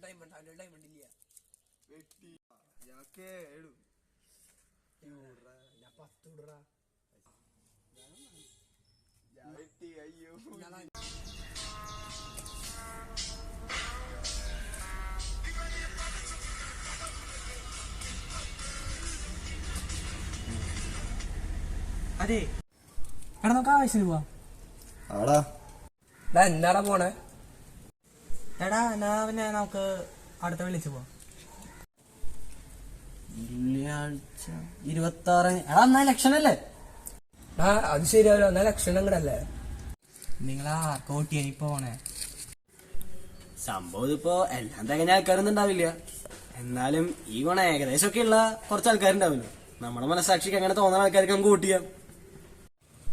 Time ഉണ്ടില്ല. ഞാൻ 10 ഇടറാ. അയ്യോ അതെ എടാ നമുക്ക് ആവശ്യത്തിന് പോവാം. ആടാ എന്നാടാ പോണേ? എടാ എന്നാ പിന്നെ നമുക്ക് അടുത്ത വിളിച്ചു പോവാം. വെള്ളിയാഴ്ച 26. എടാ എന്നാ ഇലക്ഷൻ അല്ലേ? അത് ശരിയാവില്ല. എന്നാ ഇലക്ഷൻ അങ്ങടല്ലേ? നിങ്ങളാ കോട്ടിയായി പോണേ. സംഭവം ഇതിപ്പോ എല്ലാം തികഞ്ഞ ആൾക്കാരൊന്നും ഉണ്ടാവില്ല. എന്നാലും ഈ ഗുണം ഏകദേശം ഒക്കെ ഉള്ള കുറച്ച് ആൾക്കാരുണ്ടാവില്ല. നമ്മുടെ മനസാക്ഷിക്ക് അങ്ങനെ തോന്നുന്ന ആൾക്കാർക്ക് നമുക്ക് വോട്ട് ചെയ്യാം.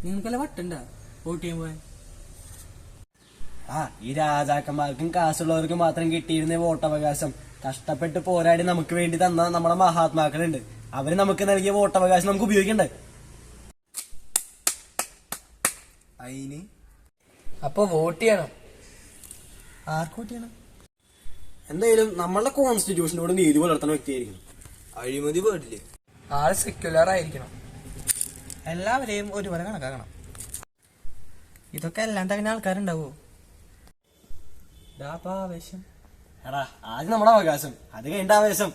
നിങ്ങൾക്കെല്ലാം വട്ടുണ്ടാ വോട്ട് ചെയ്യാൻ പോവാൻ? ഈ രാജാക്കന്മാർക്കും കാശുള്ളവർക്കും മാത്രം കിട്ടിയിരുന്ന വോട്ടവകാശം കഷ്ടപ്പെട്ട് പോരാടി നമുക്ക് വേണ്ടി തന്ന നമ്മുടെ മഹാത്മാക്കളുണ്ട്. അവര് നമുക്ക് നൽകിയ വോട്ടവകാശം നമുക്ക് ഉപയോഗിക്കണ്ടേ? അയിന് അപ്പൊ വോട്ട് ചെയ്യണം. ആർക്ക് വോട്ട് ചെയ്യണം? എന്തായാലും നമ്മളുടെ കോൺസ്റ്റിറ്റ്യൂഷനോട് നീതി പുലർത്തുന്ന വ്യക്തിയായിരിക്കണം. അഴിമതി പാടില്ലേ? ആള് സെക്യുലർ ആയിരിക്കണം. എല്ലാവരെയും ഒരുപോലെ കണക്കാക്കണം. ഇതൊക്കെ എല്ലാം തകഞ്ഞ ആൾക്കാരുണ്ടാവോ? എടാ ആദ്യം നമ്മുടെ അവകാശം, അത് കഴിഞ്ഞ ആവേശം.